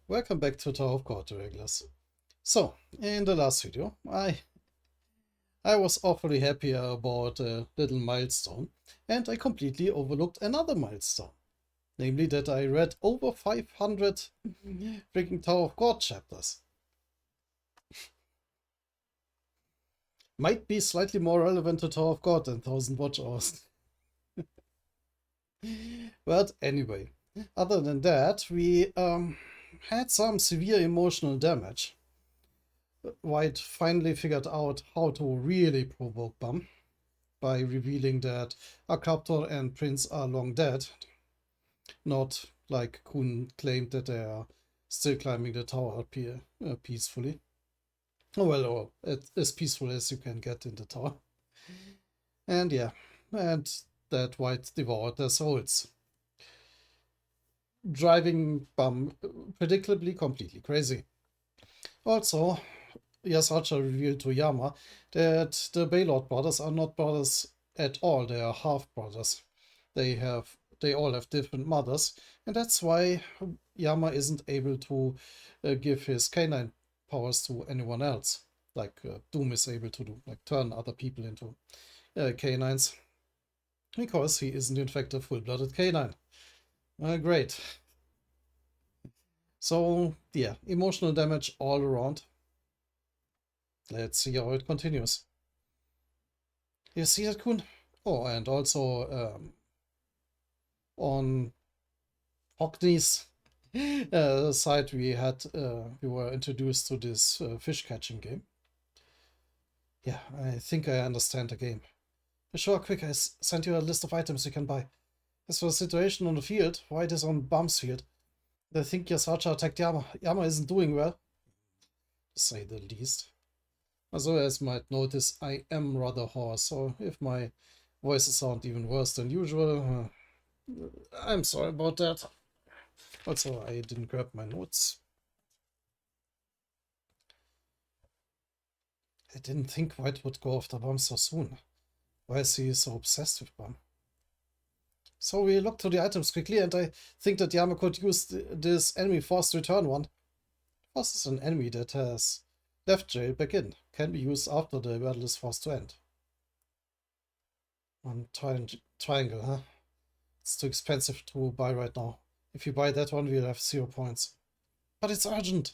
Welcome back to Tower of God Regulars. So, in the last video, I was awfully happy about a little milestone, and I completely overlooked another milestone. Namely that I read over 500 freaking Tower of God chapters. Might be slightly more relevant to Tower of God than 1000 watch hours. But anyway, other than that, we had some severe emotional damage. White finally figured out how to really provoke Bum by revealing that Akaptor and Prince are long dead, not like Kun claimed that they are still climbing the tower peacefully. Well, or as peaceful as you can get in the tower. And yeah, and that White devoured their souls, driving Bum predictably completely crazy. Also, Yashacha revealed to Yama that the Baylord brothers are not brothers at all, they are half-brothers. They all have different mothers, and that's why Yama isn't able to give his canine powers to anyone else, like Doom is able to do, like turn other people into canines, because he isn't in fact a full-blooded canine. Great. So, yeah, emotional damage all around. Let's see how it continues. You see that, Kun? Oh, and also on Hockney's side, we were introduced to this fish catching game. Yeah, I think I understand the game. Sure, quick, I sent you a list of items you can buy. As for the situation on the field, White is on Bum's field. I think Yasacha attacked Yama. Yama isn't doing well, to say the least. As always might notice, I am rather hoarse, so if my voices sound even worse than usual, I'm sorry about that. Also, I didn't grab my notes. I didn't think White would go after Bum so soon. Why is he so obsessed with Bum? So we looked through the items quickly, and I think that Yama could use this enemy force to return one. Force is an enemy that has left jail back in. Can be used after the battle is forced to end. One triangle, huh? It's too expensive to buy right now. If you buy that one, we'll have 0 points. But it's urgent!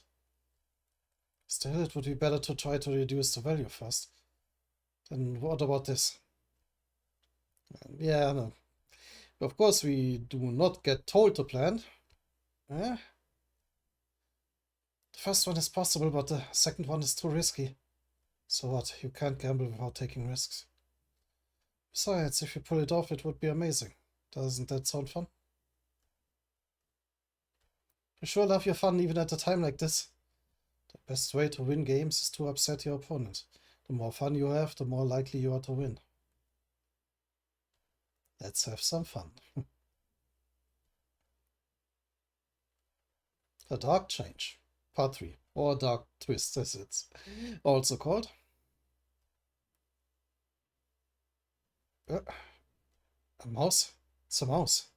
Still, it would be better to try to reduce the value first. Then what about this? Yeah, no. Of course, we do not get told to plan. Eh? The first one is possible, but the second one is too risky. So what? You can't gamble without taking risks. Besides, if you pull it off, it would be amazing. Doesn't that sound fun? You sure love your fun even at a time like this. The best way to win games is to upset your opponent. The more fun you have, the more likely you are to win. Let's have some fun. A Dark Change, Part 3, or Dark Twist as it's also called. A mouse? It's a mouse.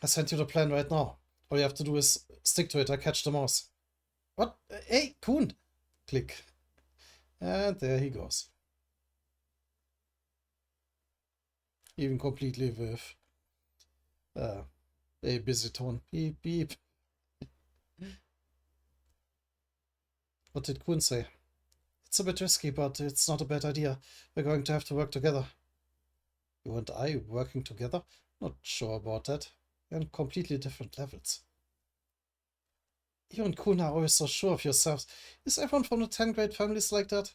I sent you the plan right now. All you have to do is stick to it. I catch the mouse. What? Hey, Kun! Click. And there he goes. Even completely with a busy tone. Beep, beep. What did Kun say? It's a bit risky, but it's not a bad idea. We're going to have to work together. You and I working together? Not sure about that. We're on completely different levels. You and Kun are always so sure of yourselves. Is everyone from the 10 great families like that?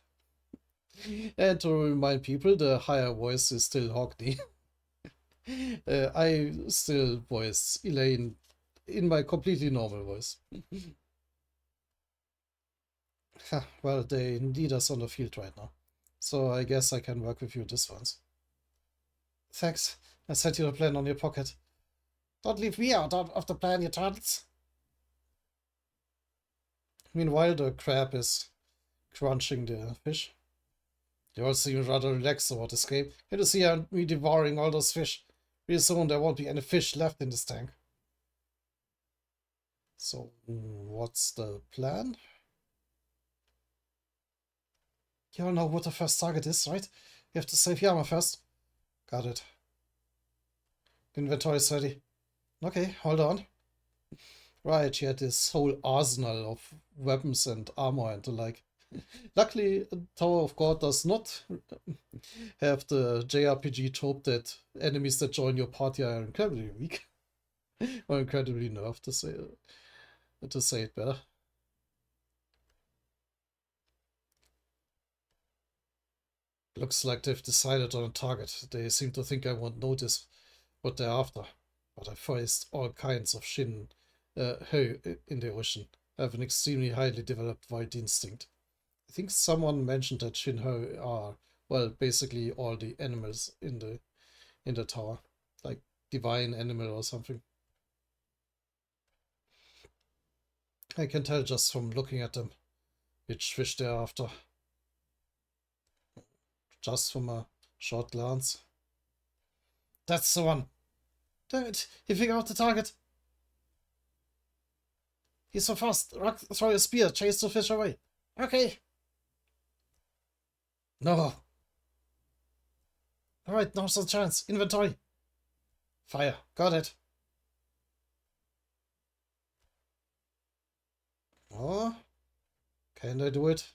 And to remind people, the higher voice is still Hockney. I still voice Elaine in my completely normal voice. Well, they need us on the field right now. So I guess I can work with you this once. Thanks. I sent you the plan on your pocket. Don't leave me out of the plan, you turtles. Meanwhile, the crab is crunching the fish. You all seem rather relaxed about this game. Can you see me devouring all those fish? Pretty soon there won't be any fish left in this tank. So, what's the plan? You all know what the first target is, right? You have to save Yama first. Got it. Inventory is ready. Okay, hold on. Right, she had this whole arsenal of weapons and armor and the like. Luckily, Tower of God does not have the JRPG trope that enemies that join your party are incredibly weak. Or incredibly nerfed, to say it better. Looks like they've decided on a target. They seem to think I won't notice what they're after. But I faced all kinds of Shin Ho in the ocean. I have an extremely highly developed wild instinct. I think someone mentioned that Shin Ho are, well, basically all the animals in the tower. Like divine animal or something. I can tell just from looking at them which fish they're after. Just from a short glance. That's the one. Damn it, he figured out the target. He's so fast. Rock, throw your spear, chase the fish away. Okay. No. Alright, now's the chance. Inventory. Fire. Got it. Oh. Can I do it?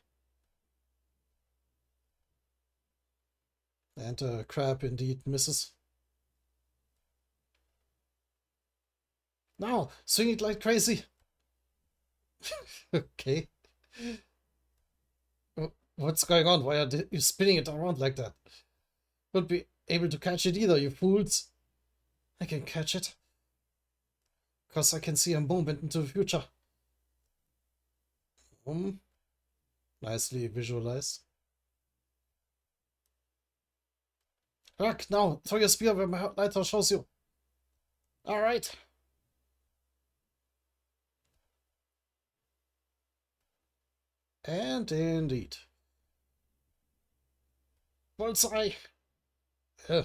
And the crab indeed misses. Now, swing it like crazy. Okay. What's going on? Why are you spinning it around like that? Won't be able to catch it either, you fools. I can catch it. Because I can see a moment into the future. Nicely visualized. Rock, now, throw your spear where my lighthouse shows you. Alright. And indeed. Bullseye. Yeah,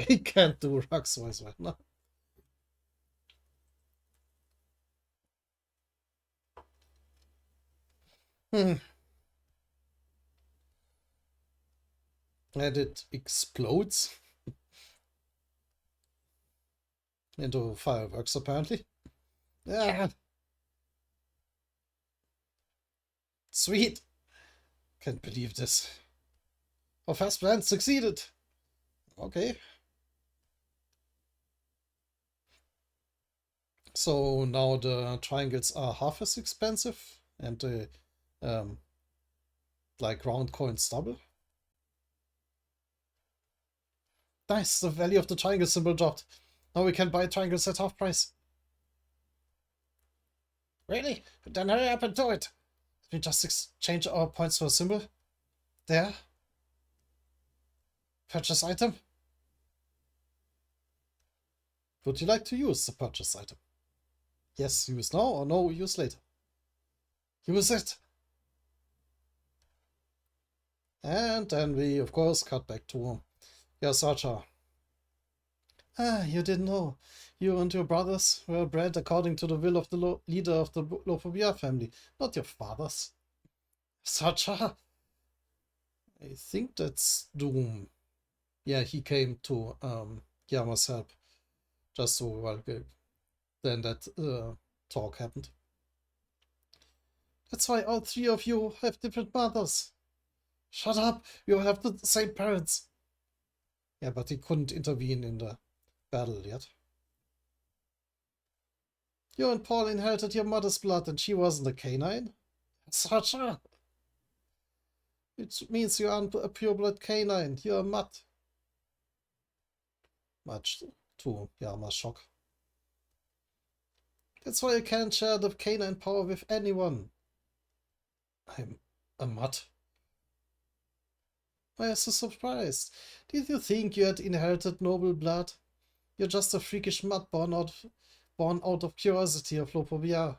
he can't do Rock's voice right now. And it explodes into fireworks, apparently. Ah. Sweet. Can't believe this. Our first plan succeeded. Okay. So now the triangles are half as expensive and the like round coins double. Nice, the value of the triangle symbol dropped. Now we can buy triangles at half price. Really? Then hurry up and do it. We just exchange our points for a symbol. There. Purchase item. Would you like to use the purchase item? Yes, use now or no, use later. Use it. And then we, of course, cut back to Yasarcha. Ah, you didn't know. You and your brothers were bred according to the will of the leader of the Lophobia family, not your father's. Sacha? I think that's Doom. Yeah, he came to Yama's help. Just so, well, then that talk happened. That's why all three of you have different mothers. Shut up, you have the same parents. Yeah, but he couldn't intervene in the battle yet. You and Paul inherited your mother's blood and she wasn't a canine. Sacha! It means you aren't a pure-blood canine, you're a mutt. Much to Yama's shock. That's why you can't share the canine power with anyone. I'm a mutt. Why are you so surprised? Did you think you had inherited noble blood? You're just a freakish mutt born out of curiosity of Lophobia.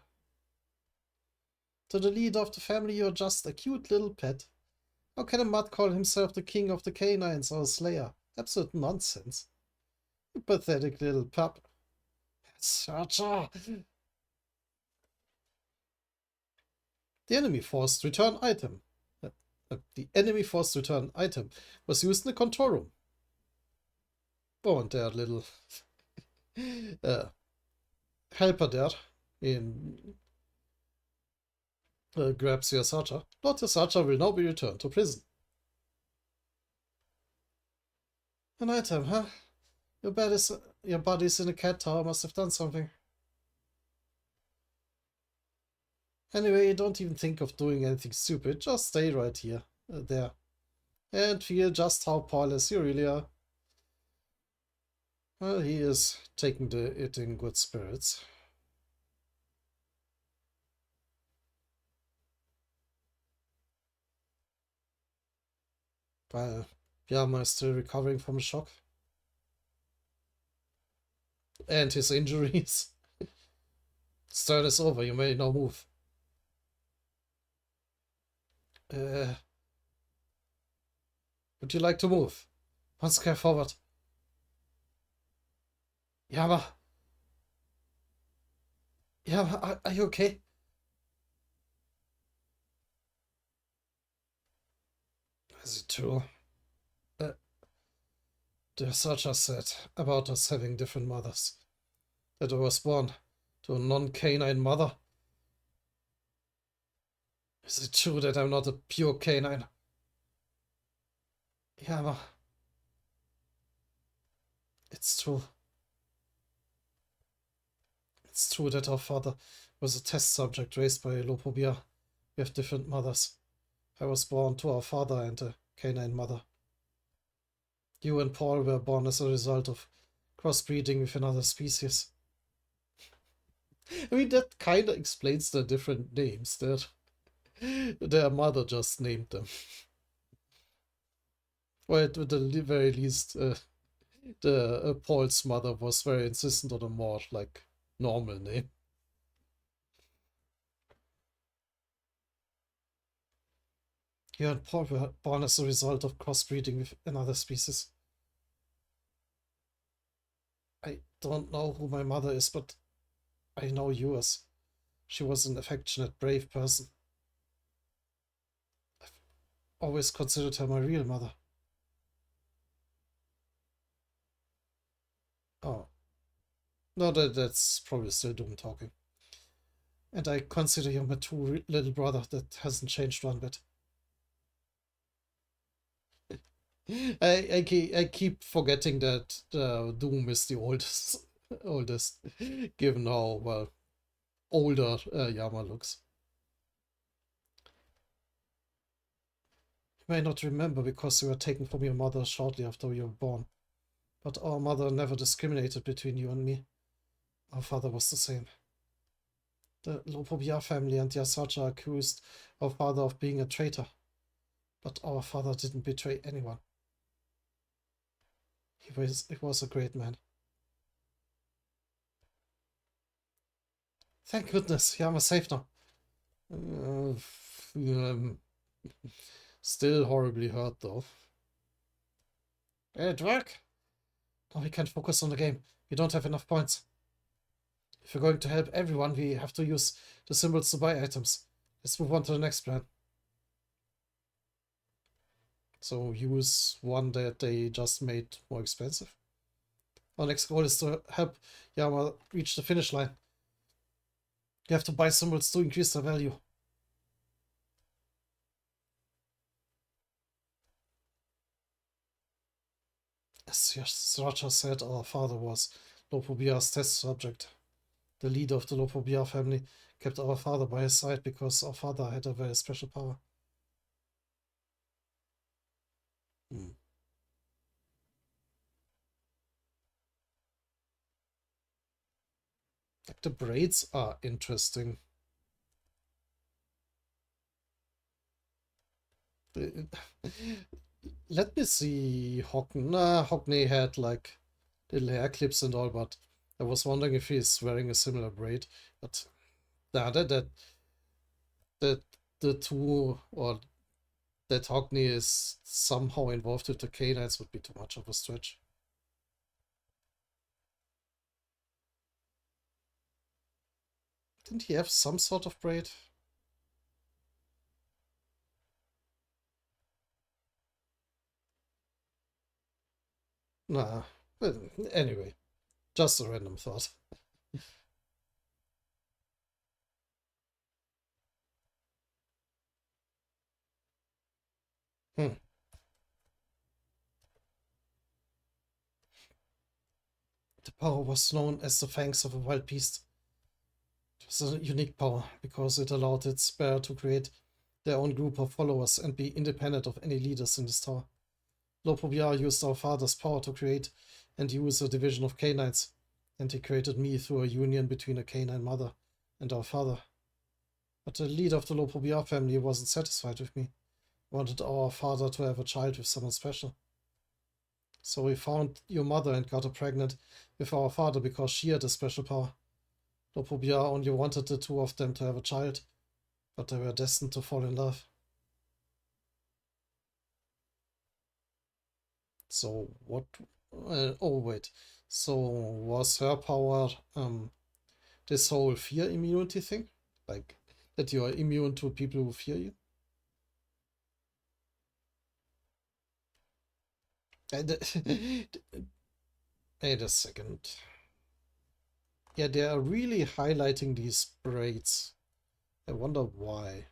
To the leader of the family, you're just a cute little pet. How can a mutt call himself the king of the canines or a slayer? Absolute nonsense. You pathetic little pup. Sacha! The enemy forced return item. The enemy forced return item was used in the control room. Oh, and their little helper there in grabs your Sacha. Lord Sacha will now be returned to prison. An item, huh? Your body's in a cat tower must have done something. Anyway, don't even think of doing anything stupid. Just stay right here, there, and feel just how powerless you really are. Well, he is taking it in good spirits. While Yama is still recovering from the shock. And his injuries. His turn is over, you may now move. Would you like to move? One square forward. Yama! Yama, are you okay? Is it true? The researcher said about us having different mothers. That I was born to a non-canine mother. Is it true that I'm not a pure canine? Yama. It's true. It's true that our father was a test subject raised by Lopobia. We have different mothers. I was born to our father and a canine mother. You and Paul were born as a result of crossbreeding with another species. I mean, that kind of explains the different names that their mother just named them. Or at the very least, Paul's mother was very insistent on a more, like, normal name. You and Paul were born as a result of crossbreeding with another species. I don't know who my mother is, but I know yours. She was an affectionate, brave person. I've always considered her my real mother. Oh. No, that's probably still Doom talking. And I consider you my true little brother that hasn't changed one bit. I keep forgetting that Doom is the oldest, given how, well, older Yama looks. You may not remember because you were taken from your mother shortly after you were born, but our mother never discriminated between you and me. Our father was the same. The Lopobia family and the Asacha accused our father of being a traitor, but our father didn't betray anyone. He was a great man. Thank goodness, Yama's safe now. Still horribly hurt though. Did it work? Now we can't focus on the game. We don't have enough points. If we're going to help everyone, we have to use the symbols to buy items. Let's move on to the next plan. So use one that they just made more expensive. Our next goal is to help Yama reach the finish line. You have to buy symbols to increase their value. As Raja said, our father was Lopobia's test subject. The leader of the Lopobia family kept our father by his side because our father had a very special power. Like the braids are interesting. Let me see Hockney. Nah, Hockney had like little hair clips and all, but I was wondering if he's wearing a similar braid. But nah, that the two or that Hockney is somehow involved with the K-Knights would be too much of a stretch. Didn't he have some sort of braid? Nah, but anyway, just a random thought. Hmm. The power was known as the fangs of a wild beast. It was a unique power because it allowed its bearer to create their own group of followers and be independent of any leaders in this tower. Lopobiar used our father's power to create and use a division of K-Knights, and he created me through a union between a K-Knight mother and our father. But the leader of the Lopobiar family wasn't satisfied with me, wanted our father to have a child with someone special. So we found your mother and got her pregnant with our father because she had a special power. Lopobiar only wanted the two of them to have a child, but they were destined to fall in love. So what? Oh wait. So was her power this whole fear immunity thing, like that you are immune to people who fear you? Wait a second. Yeah, they are really highlighting these braids. I wonder why.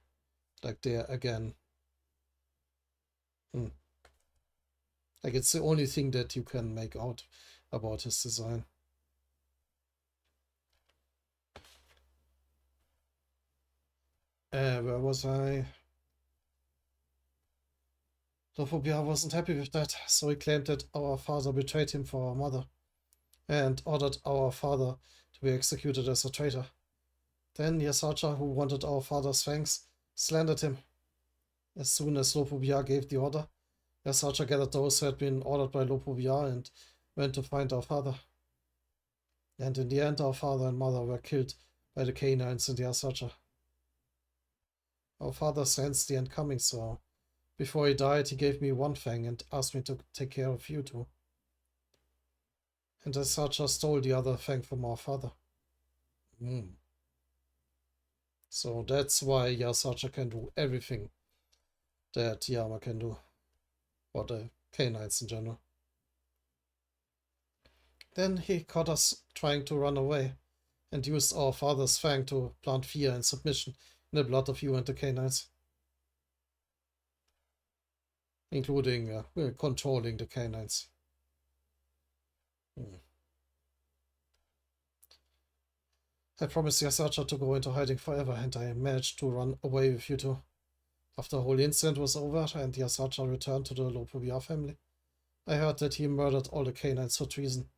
Like they're again. Hmm. Like it's the only thing that you can make out about his design. Where was I? Lophobia wasn't happy with that, so he claimed that our father betrayed him for our mother, and ordered our father to be executed as a traitor. Then Yasacha, who wanted our father's fangs, slandered him. As soon as Lophobia gave the order, Yasacha gathered those who had been ordered by Lophobia and went to find our father. And in the end, our father and mother were killed by the canines and Yasacha. Our father sensed the end coming, so before he died, he gave me one fang and asked me to take care of you two. And Yasacha stole the other fang from our father. Hmm. So that's why Yasacha can do everything that Yama can do, or the canines in general. Then he caught us trying to run away, and used our father's fang to plant fear and submission in the blood of you and the canines, including controlling the canines. Hmm. I promised Yasacha to go into hiding forever, and I managed to run away with you two. After the whole incident was over and Yasacha returned to the Lopobia family, I heard that he murdered all the canines for treason.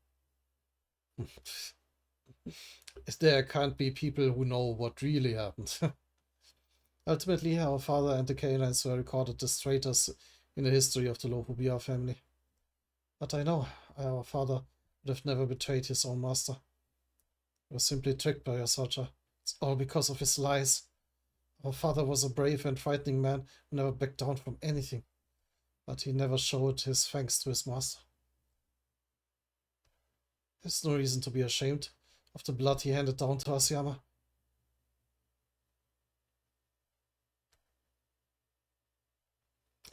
There can't be people who know what really happened. Ultimately, our father and the canines were recorded as traitors in the history of the Lopobia family. But I know our father would have never betrayed his own master. He was simply tricked by Yasacha. It's all because of his lies. Our father was a brave and frightening man who never backed down from anything, but he never showed his thanks to his master. There's no reason to be ashamed of the blood he handed down to us, Yama.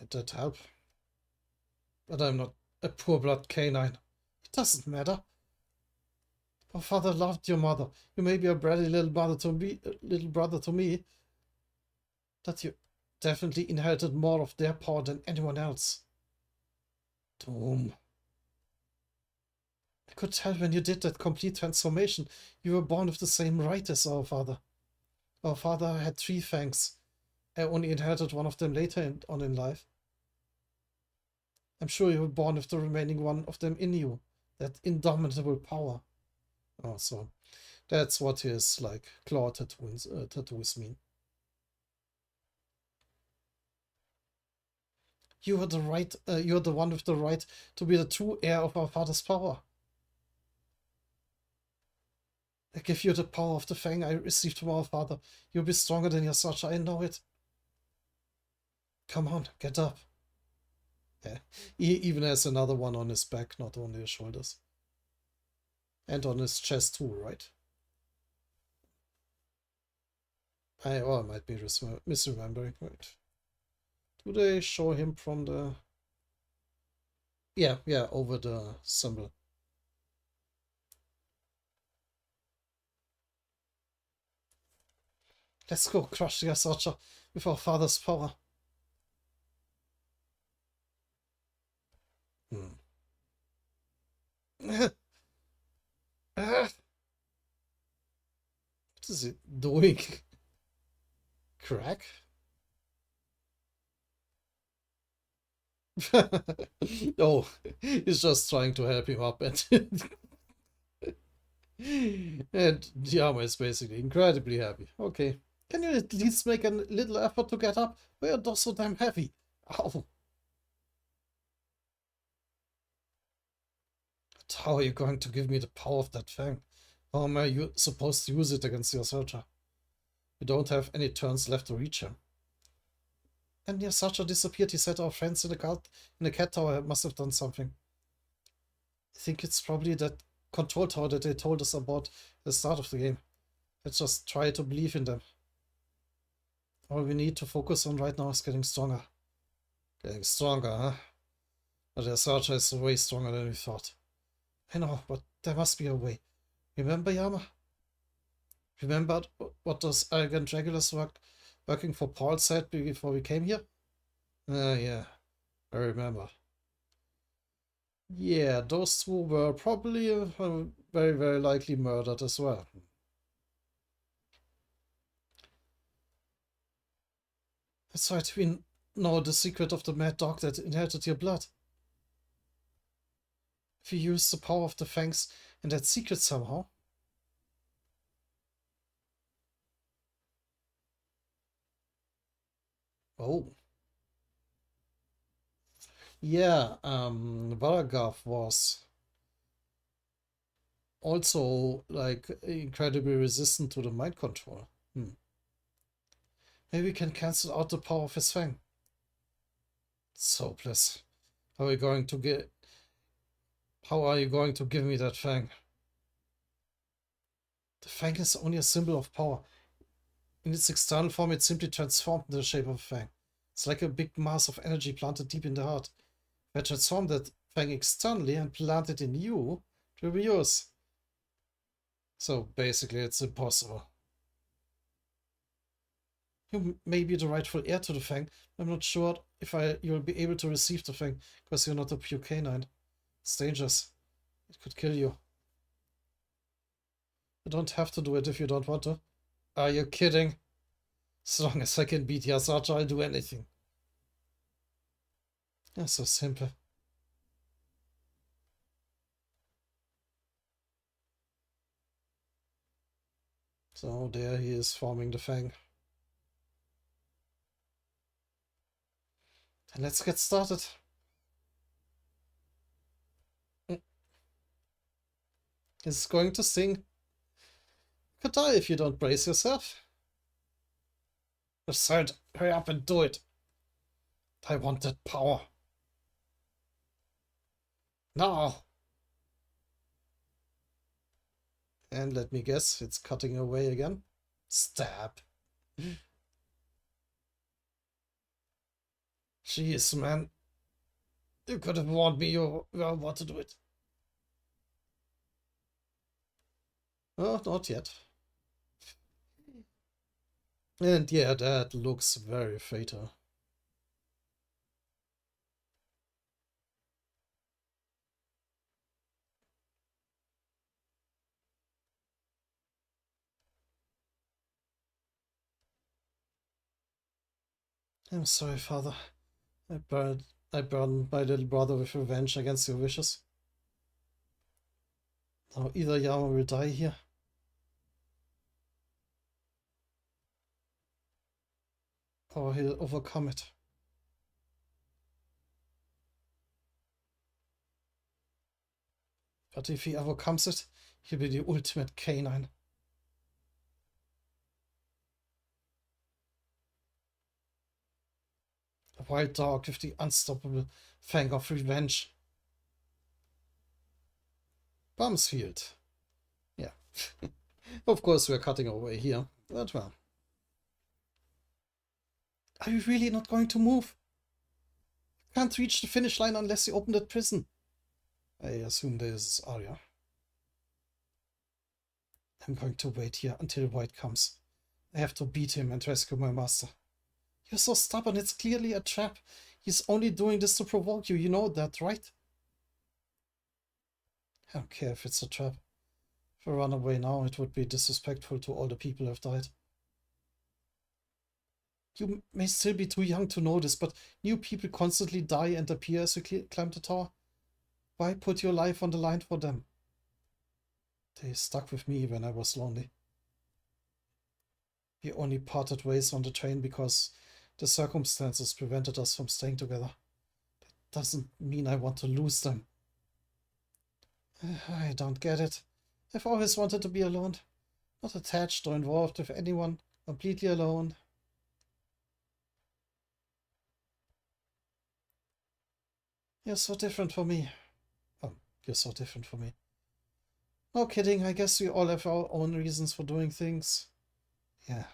It did help. But I'm not a poor blood canine. It doesn't matter. Our father loved your mother. You may be a bratty little brother to me, but you definitely inherited more of their power than anyone else. Doom. I could tell when you did that complete transformation, you were born with the same right as our father. Our father had 3 fangs. I only inherited one of them later on in life. I'm sure you were born with the remaining one of them in you. That indomitable power. Oh, so that's what his, like, claw tattoos mean. You are the right, you are the one with the right to be the true heir of our father's power. I give you the power of the fang I received from our father. You'll be stronger than Yasacha, I know it. Come on, get up. Yeah. He even has another one on his back, not only his shoulders. And on his chest too, right? I might be misremembering. Right. Do they show him from the... Yeah, over the symbol. Let's go crush the Asarcha with our father's power. Hmm. What is it doing? Crack? No, he's just trying to help him up, and and Yama is basically incredibly happy. Okay, can you at least make a little effort to get up? Why are those so damn heavy? Ow. But how are you going to give me the power of that thing? How am I supposed to use it against your soldier? We don't have any turns left to reach him. And the Asarcha disappeared. He said our friends in the cat tower must have done something. I think it's probably that control tower that they told us about at the start of the game. Let's just try to believe in them. All we need to focus on right now is getting stronger. Getting stronger, huh? But the Asarcha is way stronger than we thought. I know, but there must be a way. Remember, Yama? Remember what those arrogant regulars working for Paul said before we came here? Yeah, I remember. Yeah, those two were probably very, very likely murdered as well. That's right, we know the secret of the mad dog that inherited your blood. If you use the power of the fangs and that secret somehow. Oh. Yeah, Varagav was also like incredibly resistant to the mind control. Maybe we can cancel out the power of his fang. It's hopeless. How are you going to give me that fang? The fang is only a symbol of power. In its external form, it's simply transformed into the shape of a fang. It's like a big mass of energy planted deep in the heart. If I transform that fang externally and plant it in you, it will be yours. So basically, it's impossible. You may be the rightful heir to the fang. I'm not sure if you'll be able to receive the fang, because you're not a pure canine. It's dangerous. It could kill you. You don't have to do it if you don't want to. Are you kidding? As long as I can beat Yasarcha, I'll do anything. That's so simple. So there he is forming the fang. And let's get started. It's going to sting. You could die if you don't brace yourself. Absurd. Hurry up and do it. I want that power. Now. And let me guess, it's cutting away again. Stab. Jeez, man. You could have warned me you were about to do it. Oh, not yet. And yeah, that looks very fatal. I'm sorry, Father. I burned my little brother with revenge against your wishes. Now either Yama will die here, or he'll overcome it. But if he overcomes it, he'll be the ultimate canine. wild dog with the unstoppable fang of revenge. Bumsfield. Yeah. Of course, we're cutting away here. But well. Are you really not going to move? Can't reach the finish line unless you open that prison. I assume this is Arya. I'm going to wait here until White comes. I have to beat him and rescue my master. You're so stubborn, it's clearly a trap. He's only doing this to provoke you, you know that, right? I don't care if it's a trap. If I run away now, it would be disrespectful to all the people who have died. You may still be too young to know this, but new people constantly die and appear as you climb the tower. Why put your life on the line for them? They stuck with me when I was lonely. We only parted ways on the train because the circumstances prevented us from staying together. That doesn't mean I want to lose them. I don't get it. I've always wanted to be alone. Not attached or involved with anyone. Completely alone. You're so different for me. Oh, you're so different for me. No kidding, I guess we all have our own reasons for doing things. Yeah.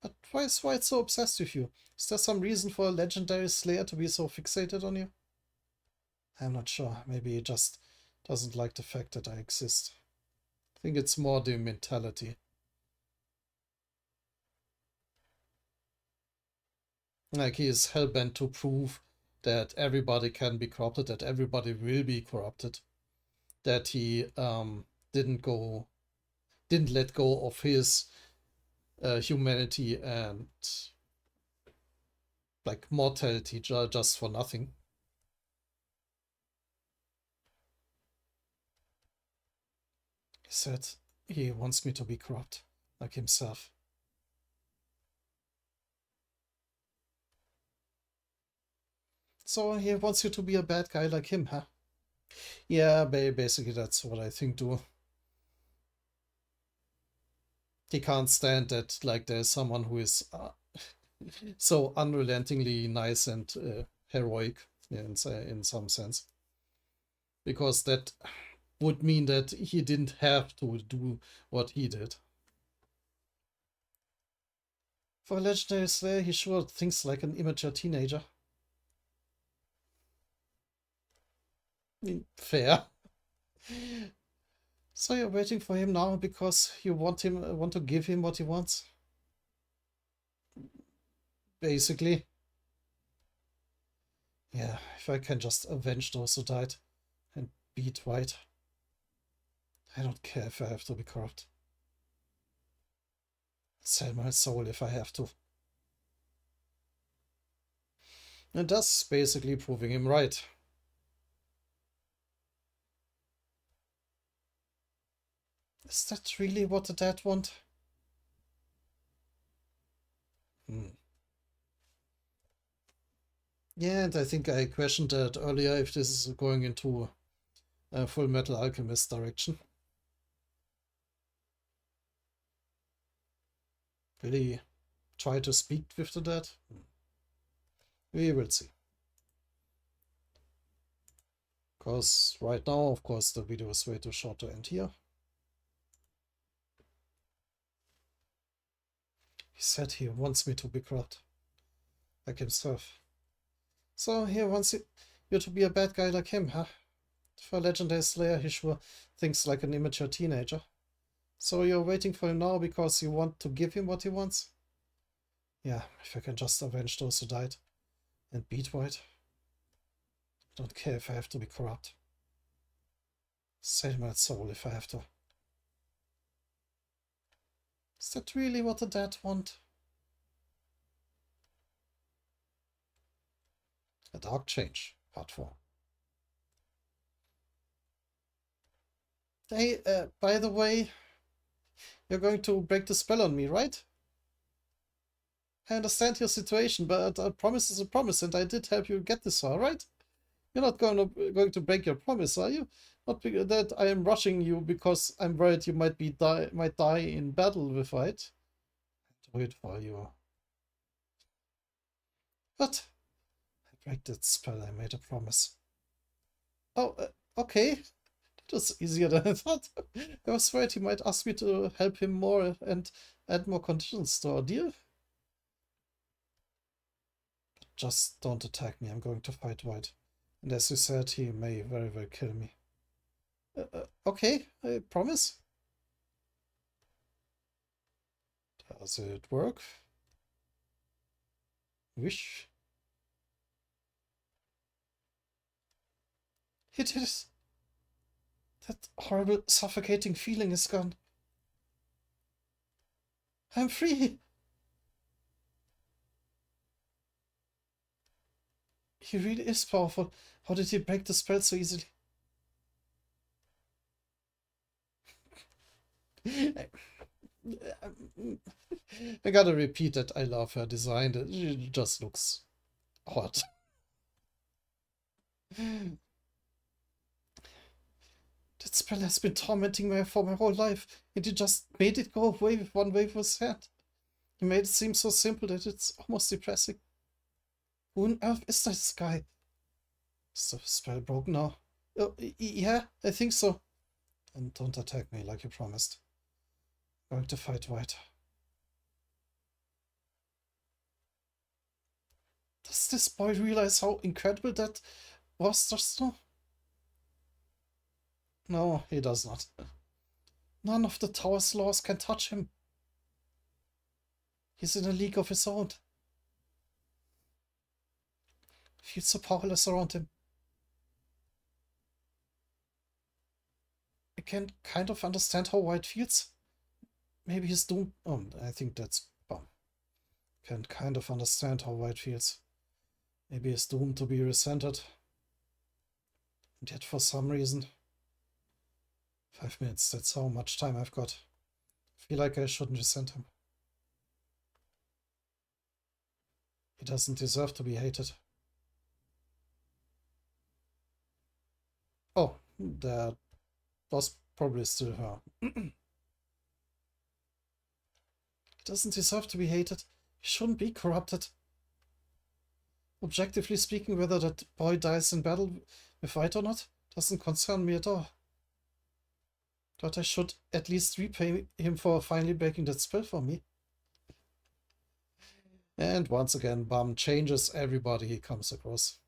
But why is White so obsessed with you? Is there some reason for a legendary slayer to be so fixated on you? I'm not sure. Maybe he just doesn't like the fact that I exist. I think it's more the mentality. Like he is hell-bent to prove that everybody can be corrupted, that everybody will be corrupted. That he didn't let go of his humanity and like mortality just for nothing. He said he wants me to be corrupt, like himself. So he wants you to be a bad guy like him, huh? Yeah, basically that's what I think too. He can't stand that, like, there's someone who is so unrelentingly nice and heroic in some sense. Because that would mean that he didn't have to do what he did. For a legendary slayer, he sure thinks like an immature teenager. I mean, fair. So you're waiting for him now because you want to give him what he wants? Basically. Yeah, if I can just avenge those who died and beat White. I don't care if I have to be corrupt. Sell my soul if I have to. And thus basically proving him right. Is that really what the dead want? Yeah, and I think I questioned that earlier if this is going into a Full Metal Alchemist direction. Will he try to speak with the dead? We will see. Because right now, of course, the video is way too short to end here. He said he wants me to be corrupt, like himself. So he wants you to be a bad guy like him, huh? For a legendary slayer, he sure thinks like an immature teenager. So you're waiting for him now because you want to give him what he wants? Yeah, if I can just avenge those who died and beat White. I don't care if I have to be corrupt. Sell my soul if I have to. Is that really what the dead want? A Dark Change, Part 4. Hey, by the way, you're going to break the spell on me, right? I understand your situation, but a promise is a promise, and I did help you get this far, right? You're not going to break your promise, are you? Not that I am rushing you because I'm worried you might die in battle with it. Do it for you. What? I break that spell. I made a promise. Oh, okay. That was easier than I thought. I was worried he might ask me to help him more and add more conditions to our deal. Just don't attack me. I'm going to fight White. And as you said, he may very well kill me. Okay, I promise. Does it work? Wish. It is. That horrible suffocating feeling is gone. I'm free. He really is powerful. How did he break the spell so easily? I gotta repeat that I love her design. It just looks hot. That spell has been tormenting me for my whole life, and you just made it go away with one wave of his hand. You made it seem so simple that it's almost depressing. Who on earth is this guy? Is the spell broken now? Oh, yeah, I think so. And don't attack me like you promised. I'm going to fight White. Does this boy realize how incredible that was just now? No, he does not. None of the tower's laws can touch him. He's in a league of his own. Feels so powerless around him. I can kind of understand how White feels. Maybe he's doomed. Oh, I think that's bomb. Can kind of understand how White feels. Maybe he's doomed to be resented. And yet for some reason... 5 minutes, that's how much time I've got. I feel like I shouldn't resent him. He doesn't deserve to be hated. Oh, that was probably still her. He doesn't deserve to be hated. He shouldn't be corrupted. Objectively speaking, whether that boy dies in battle with White or not doesn't concern me at all. But I should at least repay him for finally breaking that spell for me. And once again, Bum changes everybody he comes across.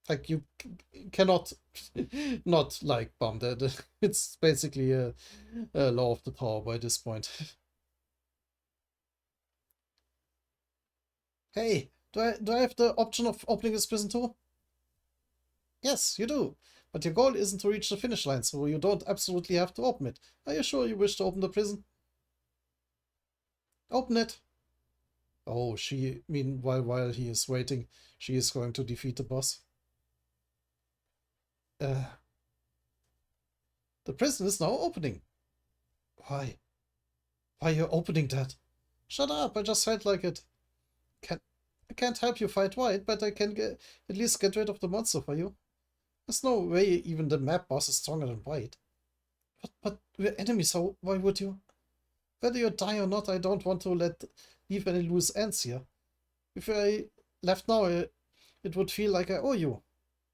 Like, you cannot not like Bum. It's basically a law of the tower by this point. Hey, do I have the option of opening this prison too? Yes, you do. But your goal isn't to reach the finish line, so you don't absolutely have to open it. Are you sure you wish to open the prison? Open it. Oh, meanwhile, while he is waiting, she is going to defeat the boss. The prison is now opening. Why? Why are you opening that? Shut up, I just felt like it. I can't help you fight White, but I can at least get rid of the monster for you. There's no way even the map boss is stronger than White. But we're enemies, so why would you? Whether you die or not, I don't want to leave any loose ends here. If I left now, it would feel like I owe you.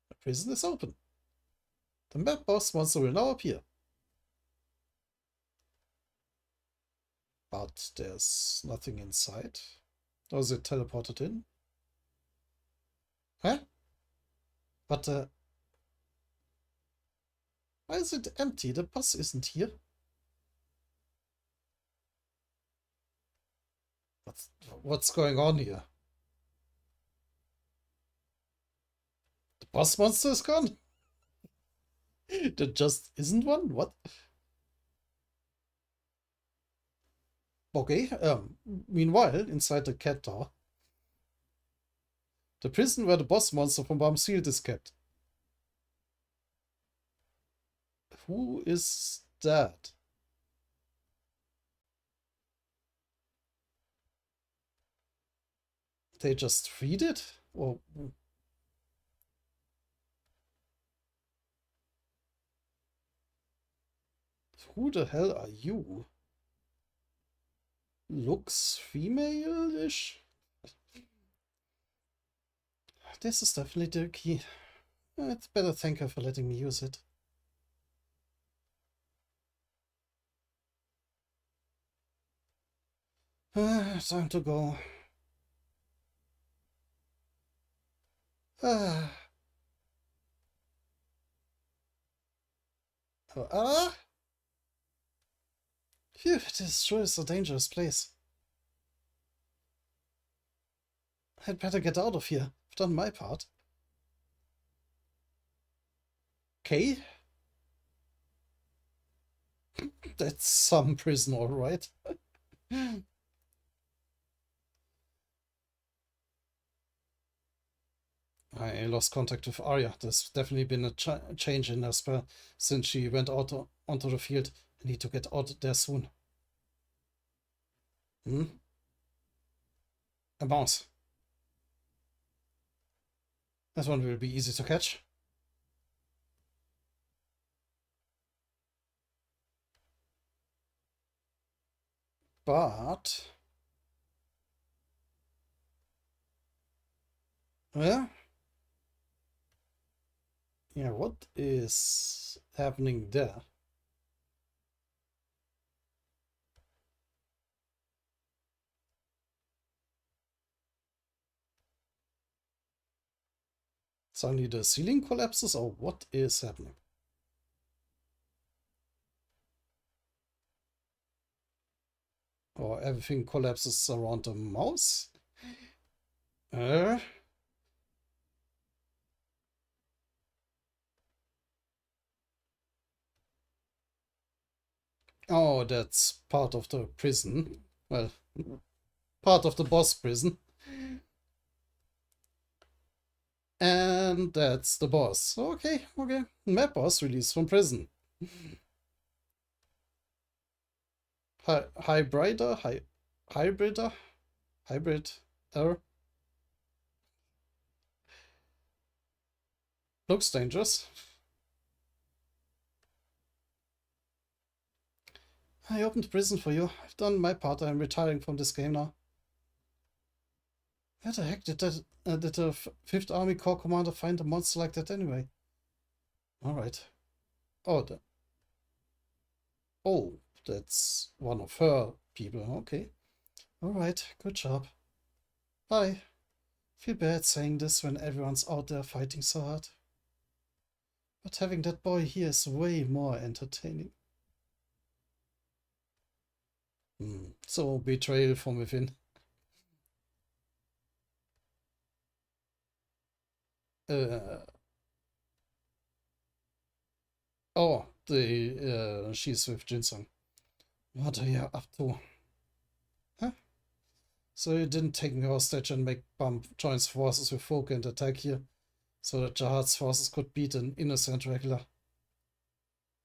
The prison is open. The map boss monster will now appear. But there's nothing inside. Or is it teleported in? Huh? But, why is it empty? The boss isn't here. What's going on here? The boss monster is gone? There just isn't one? What? Okay, meanwhile, inside the cat tower, the prison where the boss monster from Bum Sealed is kept. Who is that? They just freed it? Or who the hell are you? looks female-ish. This is definitely the key. It's better thank her for letting me use it. Time to go. Ah. Phew, this sure is a dangerous place. I'd better get out of here. I've done my part. Okay. That's some prison, alright. I lost contact with Arya. There's definitely been a change in her spell since she went out onto the field. I need to get out there soon. A mouse. That one will be easy to catch. But... yeah? Yeah, what is happening there? Suddenly the ceiling collapses, or what is happening? Or everything collapses around the mouse? Oh, that's part of the prison. Well, part of the boss prison. And that's the boss. Okay, okay. Map boss released from prison. Hybrider? Hybrider? Hybrid error? Looks dangerous. I opened prison for you. I've done my part. I'm retiring from this game now. Where the heck did the 5th Army Corps commander find a monster like that anyway? Alright. Oh, oh, that's one of her people. Okay. Alright, good job. Bye. Feel bad saying this when everyone's out there fighting so hard. But having that boy here is way more entertaining. So, betrayal from within. Oh, she's with Jinsung. What are you up to? Huh? So you didn't take me hostage and make Bump joins forces with folk and attack here, so that Jihad's forces could beat an innocent regular.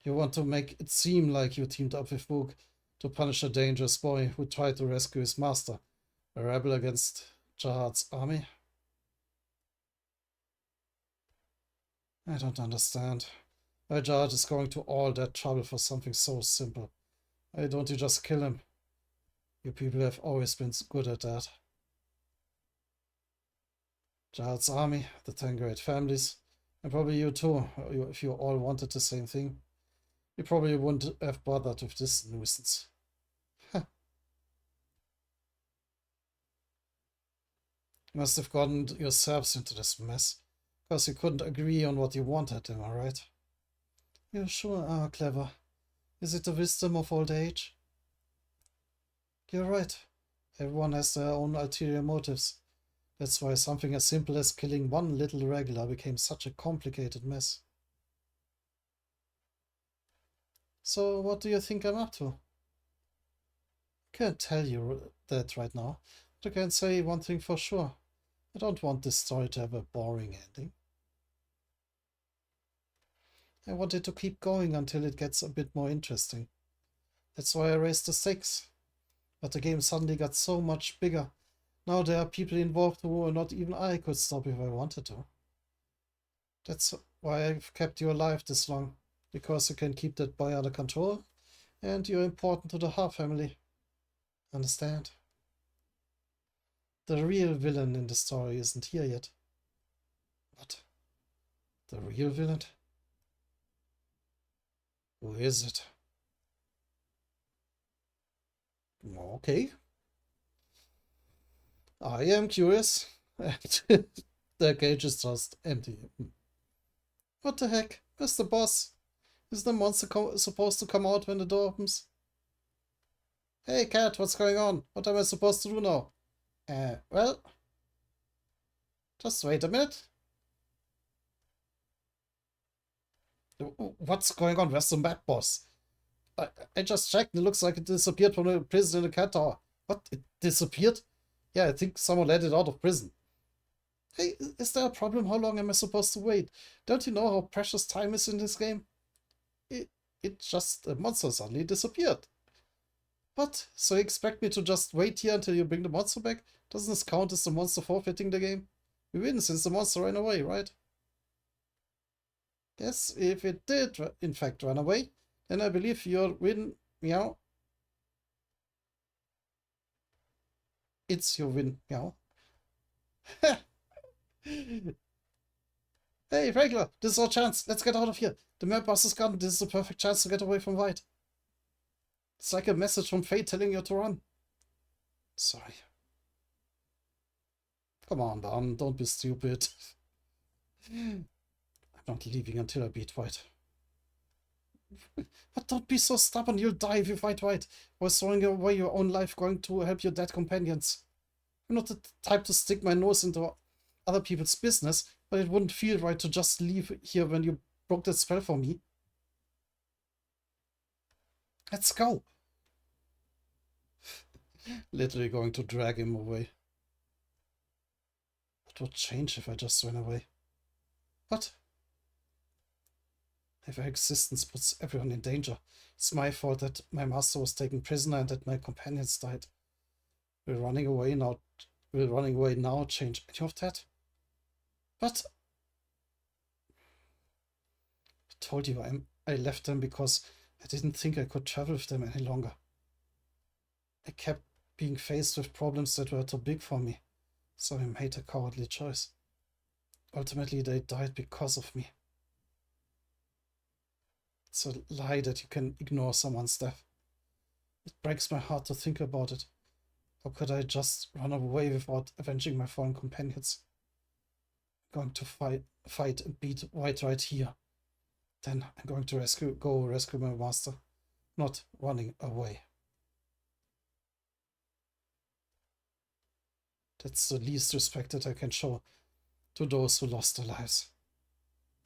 You want to make it seem like you teamed up with folk to punish a dangerous boy who tried to rescue his master, a rebel against Jihad's army? I don't understand. Why Jihad is going to all that trouble for something so simple. Why don't you just kill him? You people have always been good at that. Jihad's army, the 10 great families, and probably you too, if you all wanted the same thing. You probably wouldn't have bothered with this nuisance. You must have gotten yourselves into this mess, because you couldn't agree on what you wanted, am I right? You sure are clever. Is it the wisdom of old age? You're right. Everyone has their own ulterior motives. That's why something as simple as killing one little regular became such a complicated mess. So what do you think I'm up to? I can't tell you that right now, but I can say one thing for sure. I don't want this story to have a boring ending. I want it to keep going until it gets a bit more interesting. That's why I raised the stakes. But the game suddenly got so much bigger. Now there are people involved who not even I could stop if I wanted to. That's why I've kept you alive this long. Because you can keep that boy under control, and you're important to the Ha family. Understand? The real villain in the story isn't here yet. What? The real villain? Who is it? Okay. I am curious. The cage is just empty. What the heck? Mr. Boss? Is the monster supposed to come out when the door opens? Hey cat, what's going on? What am I supposed to do now? Well, just wait a minute. What's going on? Where's the map boss? I just checked. It looks like it disappeared from the prison in the cat tower. What? It disappeared? Yeah, I think someone let it out of prison. Hey, is there a problem? How long am I supposed to wait? Don't you know how precious time is in this game? It, it just, the monster suddenly disappeared. What? So you expect me to just wait here until you bring the monster back? Doesn't this count as the monster forfeiting the game? We win since the monster ran away, right? Yes, if it did, in fact, run away, then I believe your win, meow. It's your win, meow. Hey, regular, this is our chance. Let's get out of here. The map boss is gone. This is the perfect chance to get away from White. It's like a message from fate telling you to run. Sorry. Come on, Barn, don't be stupid. I'm not leaving until I beat White. But don't be so stubborn, you'll die if you fight White. Or throwing away your own life going to help your dead companions. I'm not the type to stick my nose into other people's business, but it wouldn't feel right to just leave here when you broke that spell for me. Let's go. Literally going to drag him away. What would change if I just ran away? What? My very existence puts everyone in danger. It's my fault that my master was taken prisoner and that my companions died. Will running away now change any of that? But I told you I left them because I didn't think I could travel with them any longer. I kept being faced with problems that were too big for me, so I made a cowardly choice. Ultimately, they died because of me. It's a lie that you can ignore someone's death. It breaks my heart to think about it. How could I just run away without avenging my fallen companions? I'm going to fight and beat White right here. Then I'm going to go rescue my master, not running away. That's the least respect that I can show to those who lost their lives.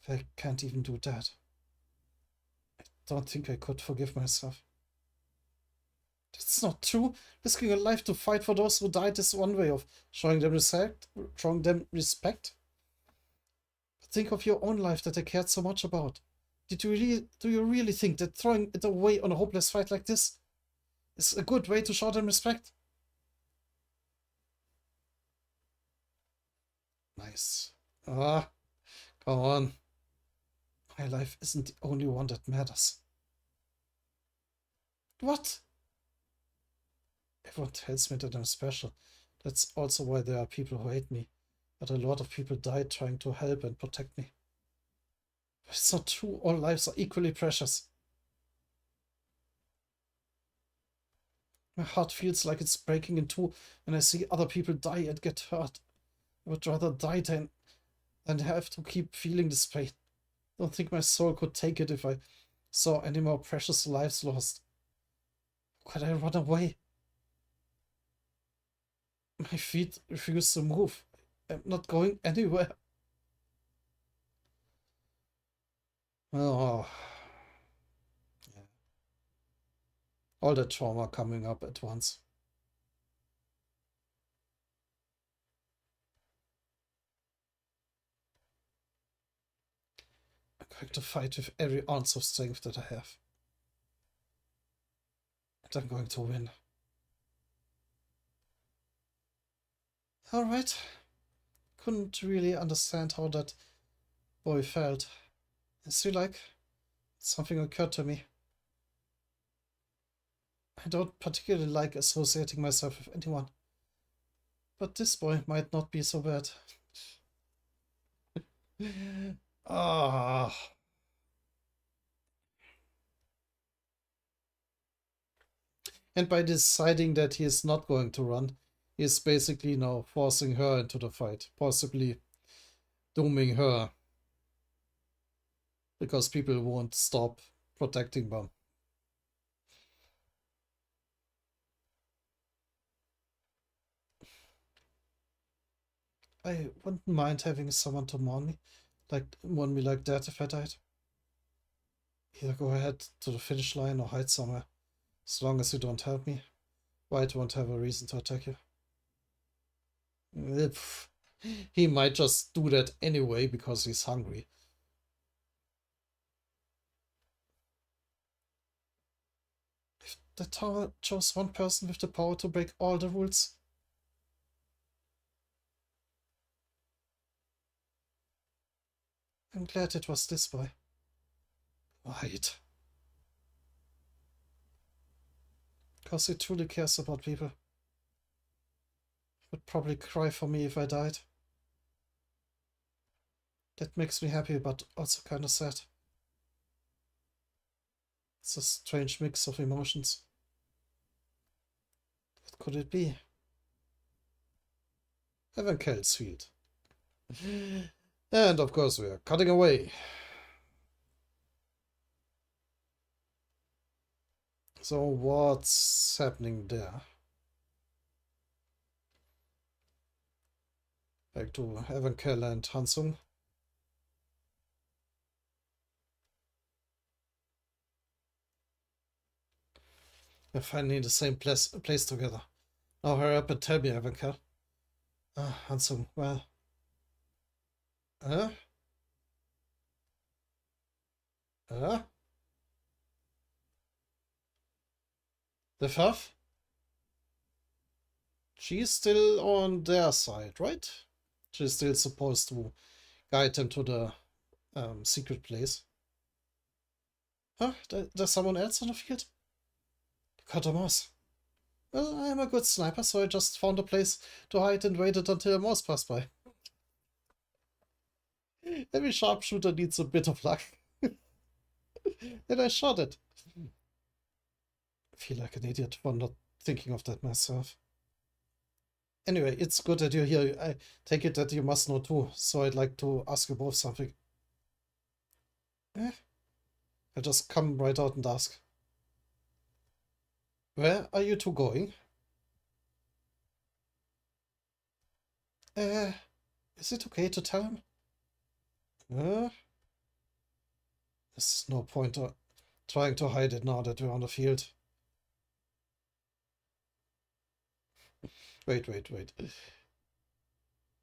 If I can't even do that, I don't think I could forgive myself. That's not true. Risking a life to fight for those who died is one way of showing them respect. But think of your own life that I cared so much about. Do you really think that throwing it away on a hopeless fight like this is a good way to show them respect? Nice. Ah, come on. My life isn't the only one that matters. What? Everyone tells me that I'm special. That's also why there are people who hate me. But a lot of people died trying to help and protect me. But it's not true. All lives are equally precious. My heart feels like it's breaking in two when I see other people die and get hurt. I would rather die than have to keep feeling this pain. I don't think my soul could take it if I saw any more precious lives lost. Could I run away? My feet refuse to move. I'm not going anywhere. Oh. Yeah. All the trauma coming up at once. I'm going to fight with every ounce of strength that I have. And I'm going to win. Alright. Couldn't really understand how that boy felt. I feel like something occurred to me. I don't particularly like associating myself with anyone. But this boy might not be so bad. Ah. And by deciding that he is not going to run, he is basically now forcing her into the fight, possibly dooming her. Because people won't stop protecting them. I wouldn't mind having someone to mourn me like that if I died. Either go ahead to the finish line or hide somewhere. As long as you don't help me, White won't have a reason to attack you. He might just do that anyway because he's hungry. If the tower chose one person with the power to break all the rules, I'm glad it was this boy. White. Because he truly cares about people. He would probably cry for me if I died. That makes me happy, but also kind of sad. It's a strange mix of emotions. What could it be? Evankel's field. And of course we are cutting away. So what's happening there? Back to Evankel and Hansung. We're finally in the same place together. Now hurry up and tell me, Evankel. Hansung, well... The Fuff? She's still on their side, right? She's still supposed to guide them to the secret place. Huh? There's someone else on the field? Cut a mouse. Well, I'm a good sniper, so I just found a place to hide and waited until a mouse passed by. Every sharpshooter needs a bit of luck. And I shot it. I feel like an idiot for not thinking of that myself. Anyway, it's good that you're here. I take it that you must know too, so I'd like to ask you both something. I just come right out and ask. Where are you two going? Is it okay to tell him? There's no point trying to hide it now that we're on the field. Wait.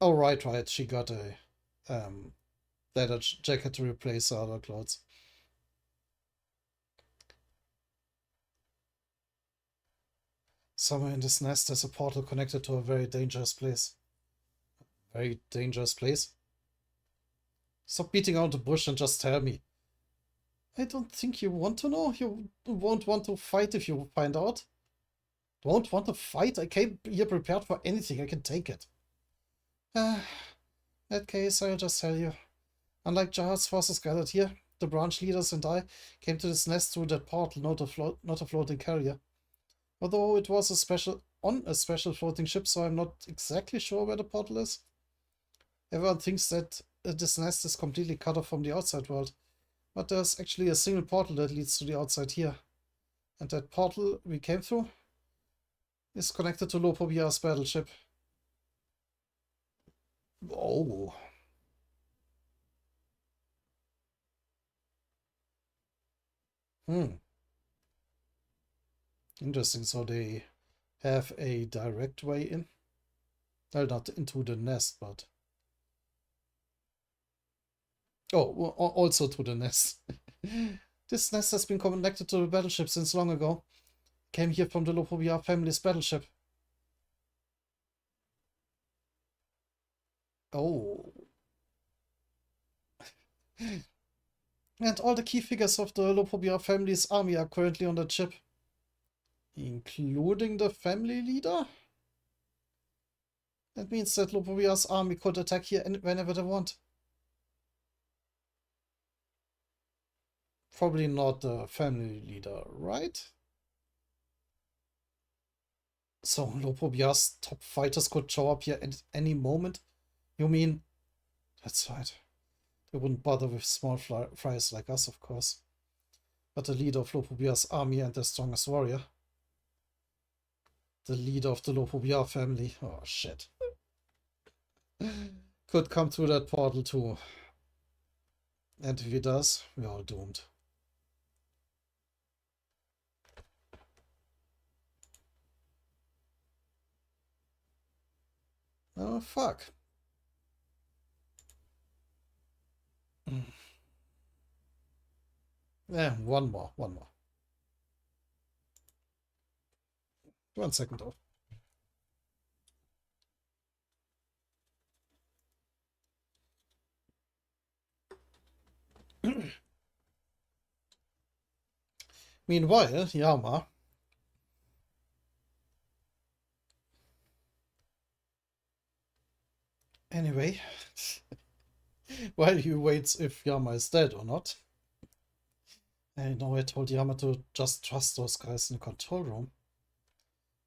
Oh, right. She got a leather jacket to replace her other clothes. Somewhere in this nest there's a portal connected to a very dangerous place. Very dangerous place? Stop beating out the bush and just tell me. I don't think you want to know. You won't want to fight if you find out. Don't want to fight? I came here prepared for anything. I can take it. In that case, I'll just tell you. Unlike Jahad's forces gathered here, the branch leaders and I came to this nest through that portal, not a floating carrier. Although it was on a special floating ship, so I'm not exactly sure where the portal is. Everyone thinks that this nest is completely cut off from the outside world, but there's actually a single portal that leads to the outside here. And that portal we came through is connected to Lopovia's battleship. Oh. Interesting, so they have a direct way in? Well, not into the nest, but... Oh, also to the nest. This nest has been connected to the battleship since long ago. Came here from the Lopovia family's battleship. Oh. And all the key figures of the Lopovia family's army are currently on that ship. Including the family leader? That means that Lopovia's army could attack here whenever they want. Probably not the family leader, right? So Lopovia's top fighters could show up here at any moment? You mean... That's right. They wouldn't bother with small fries like us, of course. But the leader of Lopovia's army and their strongest warrior. The leader of the Lopobia family. Oh, shit. Could come through that portal too. And if he does, we're all doomed. Oh, fuck. Yeah, one more. 1 second though. Meanwhile, Yama. Anyway, while he waits if Yama is dead or not. I know I told Yama to just trust those guys in the control room.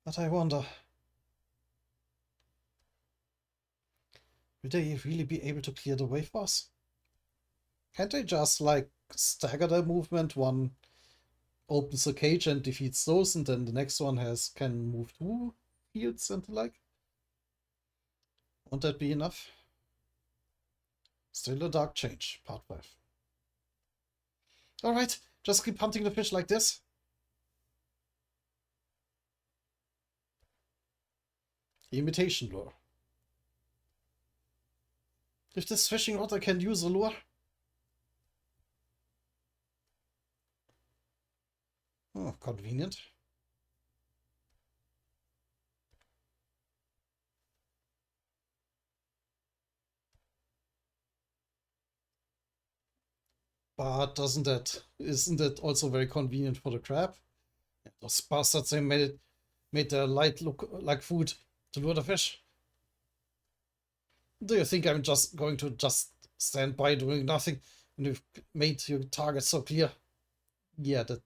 But I wonder, will they really be able to clear the way for us? Can't they just, like, stagger their movement? One opens a cage and defeats those, and then the next one can move through fields and the like? Won't that be enough? Still a dark change, part 5. Alright, just keep hunting the fish like this. Imitation lure. If this fishing rod I can use a lure. Oh, convenient. But isn't that also very convenient for the crab? Those bastards, they made their light look like food to lure the fish. Do you think I'm just going to stand by doing nothing when you've made your target so clear? Yeah, that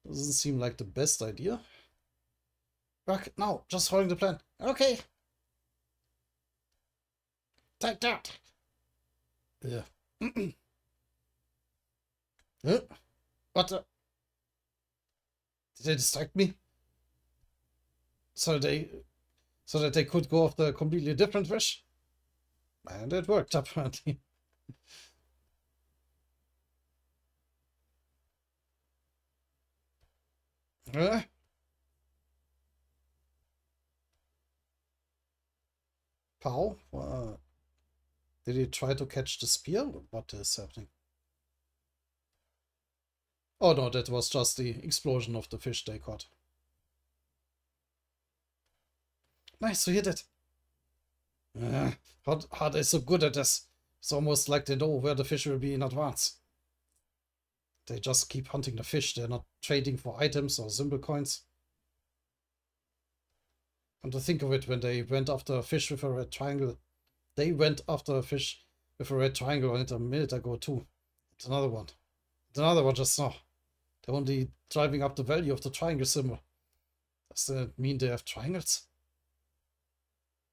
doesn't seem like the best idea. Rock, now, just following the plan. Okay. Take that. Yeah. What the? Did they distract me? So that they could go after a completely different fish? And it worked, apparently. Pow? Did he try to catch the spear? What is happening? Oh no, that was just the explosion of the fish they caught. Nice to hit it. How are they so good at this? It's almost like they know where the fish will be in advance. They just keep hunting the fish. They're not trading for items or symbol coins. And to think of it, when they went after a fish with a red triangle, they went after a fish with a red triangle on it a minute ago too. It's another one. It's another one just now. They're only driving up the value of the triangle symbol. Does that mean they have triangles?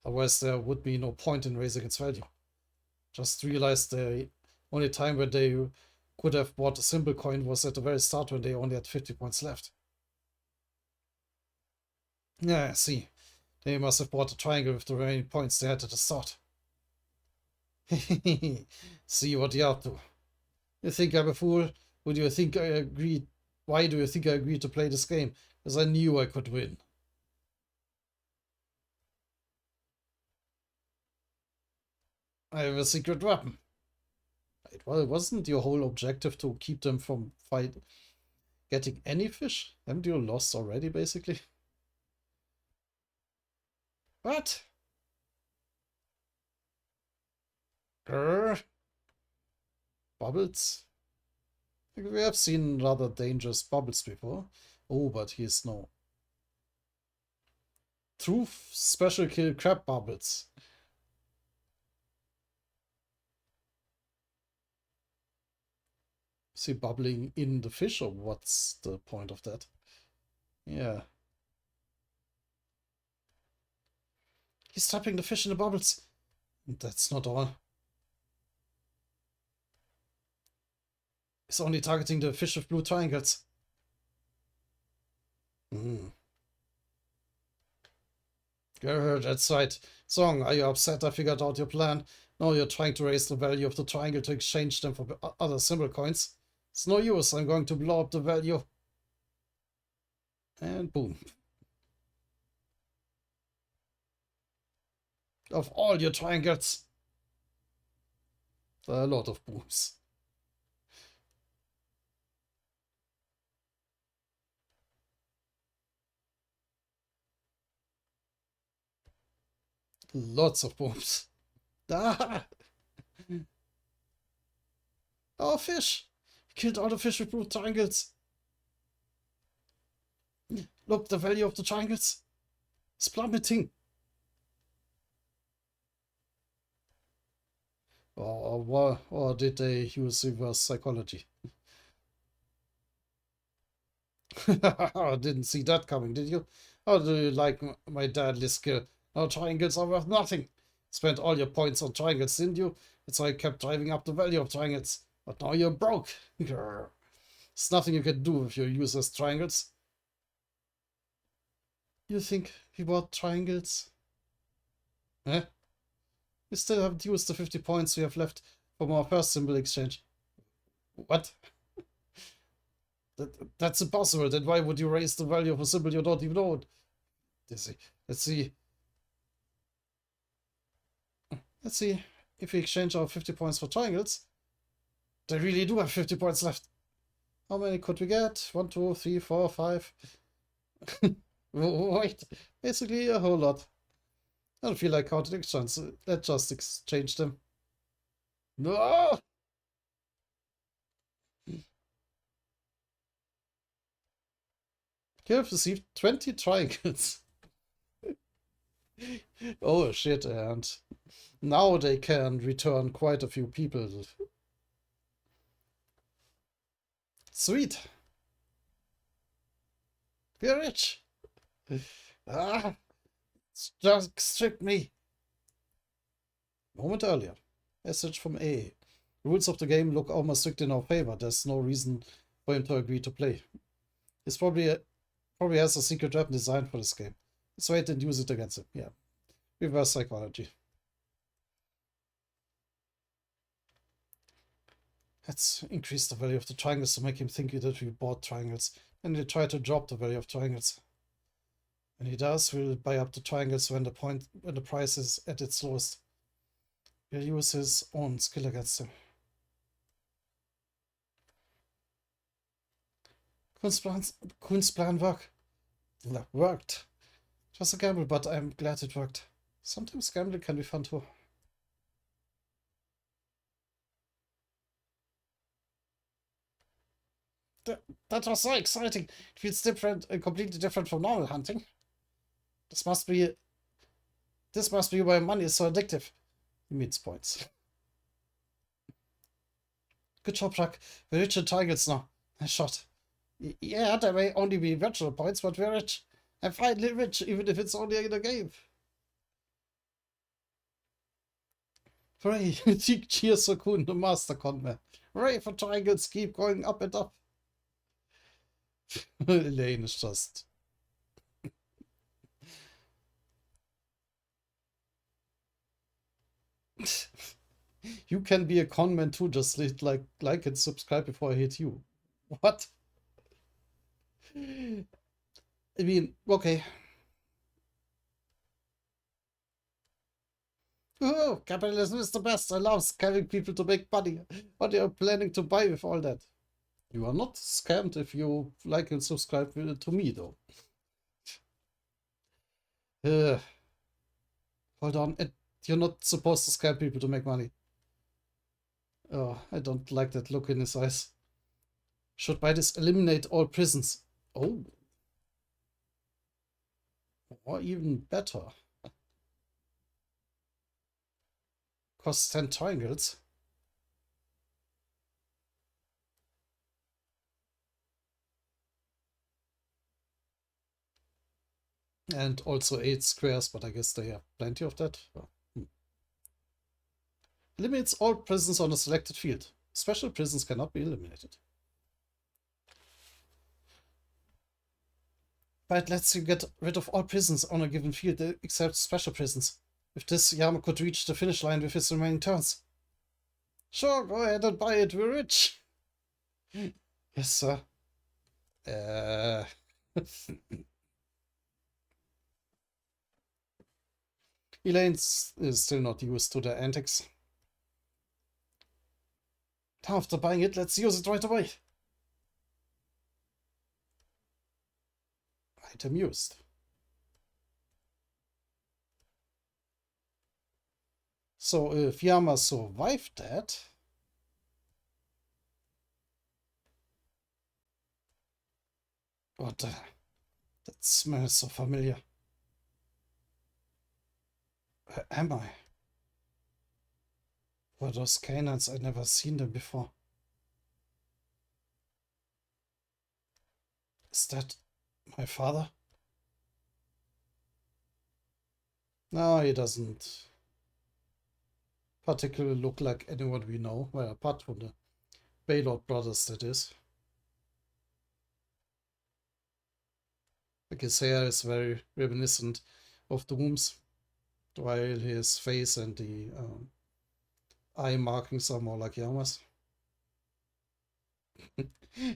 Otherwise there would be no point in raising its value. Just realized the only time when they could have bought a symbol coin was at the very start when they only had 50 points left. Yeah, I see. They must have bought a triangle with the remaining points they had at the start. See what you're up to. You think I'm a fool? Why do you think I agreed to play this game? Because I knew I could win. I have a secret weapon. Well, wasn't your whole objective to keep them from getting any fish? Haven't you lost already, basically? What? Grr. Bubbles? We have seen rather dangerous bubbles before. Oh, but he's no Truth special kill crab bubbles. Is he bubbling in the fish, or what's the point of that? Yeah. He's trapping the fish in the bubbles. That's not all. He's only targeting the fish with blue triangles. That's right. Song, are you upset I figured out your plan? Now you're trying to raise the value of the triangle to exchange them for other symbol coins. It's no use. I'm going to blow up the value. And boom. Of all your triangles. A lot of booms. Lots of booms. Ah! Oh, fish! Killed all the fish with blue triangles. Look, the value of the triangles is plummeting. Or did they use reverse psychology? Didn't see that coming, did you? How do you like my deadly skill? Now triangles are worth nothing. Spent all your points on triangles, didn't you? That's why I kept driving up the value of triangles. But now you're broke. There's nothing you can do if you use as triangles. You think we bought triangles? Eh? We still haven't used the 50 points we have left from our first symbol exchange. What? That's impossible. Then why would you raise the value of a symbol you don't even own? Let's see. Let's see. If we exchange our 50 points for triangles, they really do have 50 points left. How many could we get? 1, 2, 3, 4, 5. Wait, basically a whole lot. I don't feel like counting exchanges. Let's just exchange them. No! You have received 20 triangles. Oh shit, and now they can return quite a few people. Sweet. We're rich. Ah, just stripped me. Moment earlier. Message from A. Rules of the game look almost strict in our favor. There's no reason for him to agree to play. He's probably has a secret weapon designed for this game. Let's wait and use it against him. Yeah. Reverse psychology. Let's increase the value of the triangles to make him think that we bought triangles. And we try to drop the value of triangles. When he does, we'll buy up the triangles when the price is at its lowest. We'll use his own skill against him. Kunstplan worked. Just a gamble, but I'm glad it worked. Sometimes gambling can be fun too. That was so exciting. It feels different, completely different from normal hunting. This must be why money is so addictive. He meets points. Good job, Chuck. We're rich in targets now. Nice shot. Yeah, there may only be virtual points, but we're rich. I'm finally rich, even if it's only in a game. Hooray! Cheers, Sokun, the master conman. Hooray for triangles, keep going up and up. Elaine is just... You can be a conman too, just like and subscribe before I hit you. What? I mean, okay. Oh, capitalism is the best. I love scamming people to make money. What are you planning to buy with all that? You are not scammed if you like and subscribe to me, though. Hold on. You're not supposed to scam people to make money. Oh, I don't like that look in his eyes. Should by this eliminate all prisons. Oh. Or even better. Costs 10 triangles. And also 8 squares, but I guess they have plenty of that. Eliminates all prisons on a selected field. Special prisons cannot be eliminated. But it lets you get rid of all prisons on a given field except special prisons. With this, Yama could reach the finish line with his remaining turns. Sure, go ahead and buy it, we're rich. Yes, sir. Elaine is still not used to the antics. After buying it, let's use it right away. Item used. So if Yama survived that... What the... That smells so familiar. Where am I? Were those canines? I'd never seen them before. Is that my father? No, he doesn't particularly look like anyone we know. Well, apart from the Baylord brothers, that is. Like his hair is very reminiscent of Doom's, while his face and the eye markings are more like Yama's.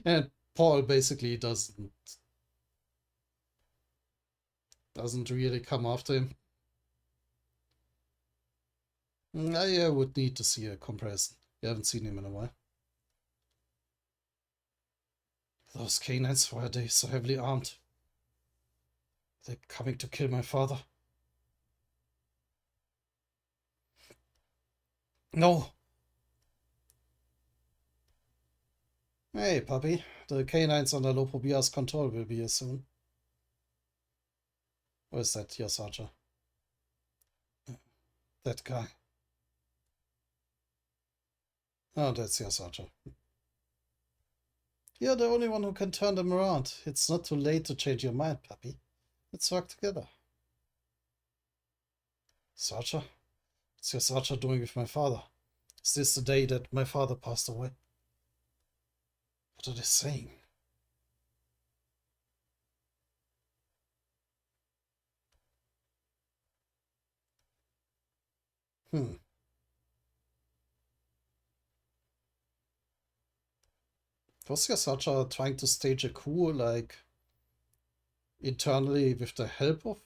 And Paul basically doesn't really come after him. I would need to see a comparison. You haven't seen him in a while. Those canines, why are they so heavily armed? They're coming to kill my father. No! Hey, puppy. The canines under Lopobia's control will be here soon. Or is that Yasaja? That guy. Oh, that's Yasaja. You're the only one who can turn them around. It's not too late to change your mind, puppy. Let's work together. Sacha? What's Yasaja doing with my father? Is this the day that my father passed away? What are they saying? Was Yasaja trying to stage a coup, like, internally with the help of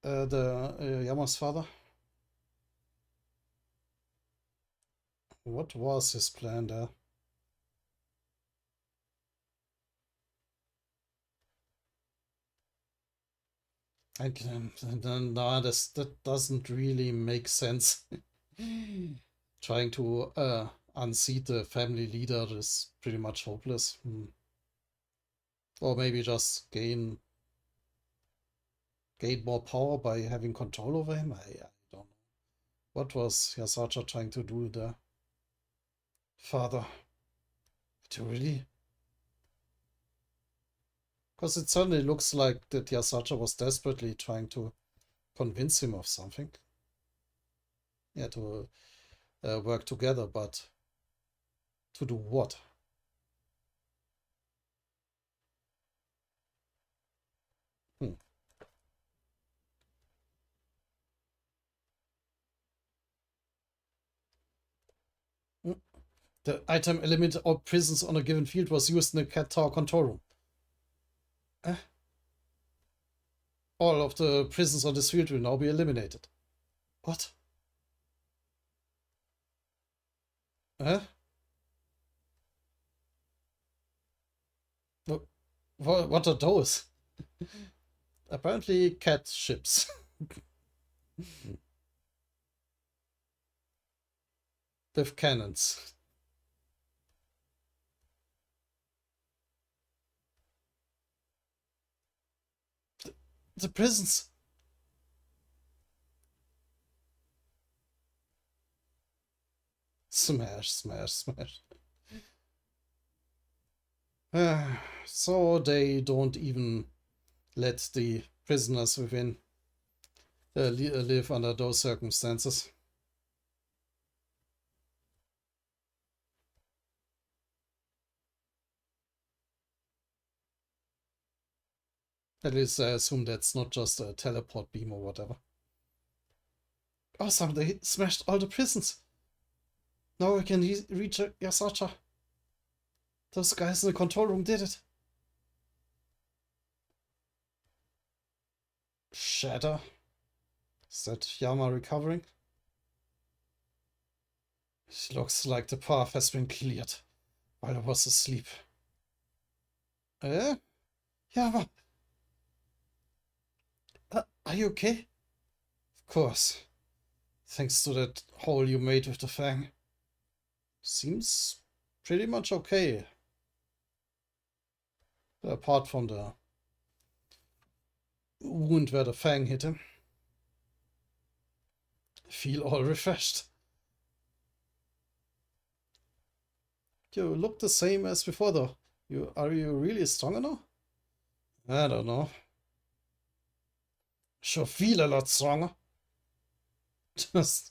Yama's father? What was his plan there? No, that doesn't really make sense. Trying to unseat the family leader is pretty much hopeless. Or maybe just gain more power by having control over him. I don't know. What was Yasaja trying to do there? Father, did you really? Because it certainly looks like that Yasaja was desperately trying to convince him of something. Yeah, to work together, but to do what? The item eliminated all prisons on a given field was used in the Cat Tower control room. All of the prisons on this field will now be eliminated. What? What are those? Apparently cat ships. With cannons. The prisons. Smash, smash, smash. So they don't even let the prisoners within live under those circumstances. At least I assume that's not just a teleport beam or whatever. Awesome, they smashed all the prisons. Now we can reach Yasacha. Those guys in the control room did it. Shatter. Is that Yama recovering? It looks like the path has been cleared while I was asleep. Eh? Yama! Are you okay? Of course. Thanks to that hole you made with the fang. Seems pretty much okay. Apart from the wound where the fang hit him. I feel all refreshed. You look the same as before though. Are you really stronger now? I don't know. Sure feel a lot stronger. Just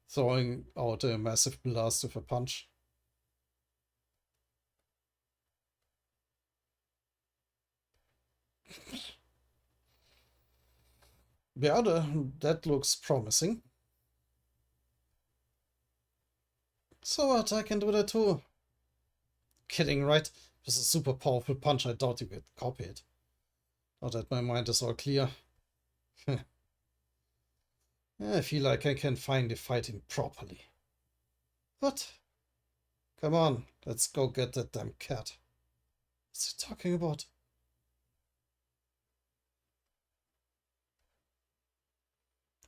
throwing out a massive blast with a punch. Yeah, that looks promising. So what, I can do that too. Kidding, right? With a super powerful punch, I doubt you could copy it. Now that my mind is all clear. I feel like I can finally fight him properly. What? Come on, let's go get that damn cat. What's he talking about?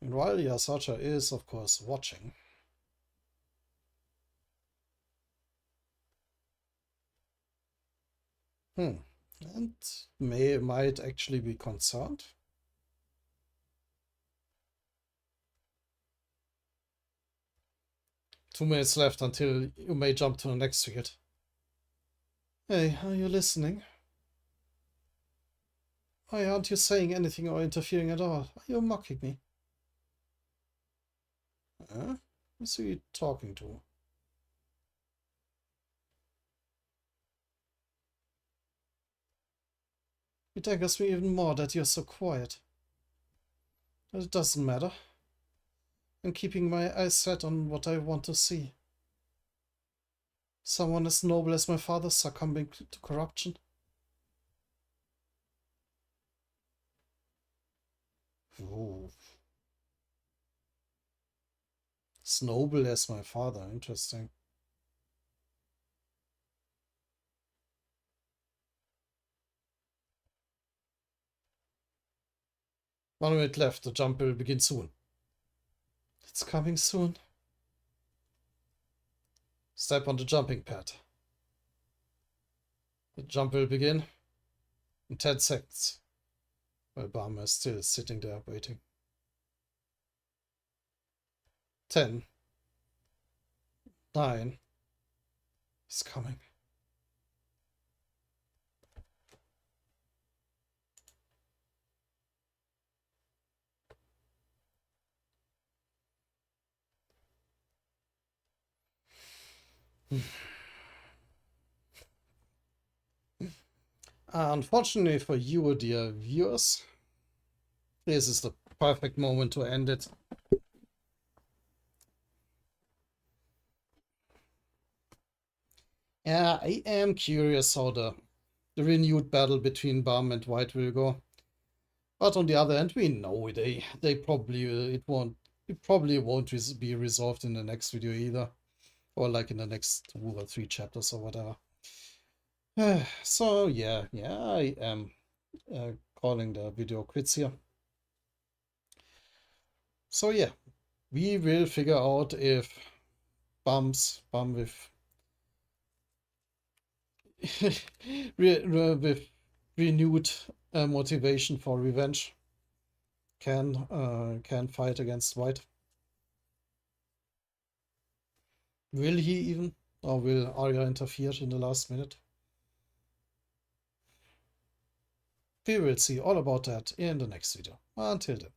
And while Yasacha is, of course, watching, and might actually be concerned. Two minutes left until you may jump to the next field. Hey, are you listening? Why aren't you saying anything or interfering at all? Are you mocking me? Who's he talking to? It angers me even more that you're so quiet. But it doesn't matter. I'm keeping my eyes set on what I want to see. Someone as noble as my father succumbing to corruption. Ooh. As noble as my father, interesting. One minute left, the jump will begin soon. It's coming soon. Step on the jumping pad. The jump will begin in 10 seconds. While Barmer is still sitting there waiting. 10. 9. He's coming. Unfortunately for you, dear viewers, this is the perfect moment to end it. Yeah, I am curious how the renewed battle between Bum and White will go. But on the other hand, we know they probably it probably won't be resolved in the next video either, or like in the next 2 or 3 chapters or whatever. So yeah, I am calling the video quits here. So yeah, we will figure out if Bum with with renewed motivation for revenge can fight against white. Will he even? Or will Arya interfere in the last minute? We will see all about that in the next video. Until then.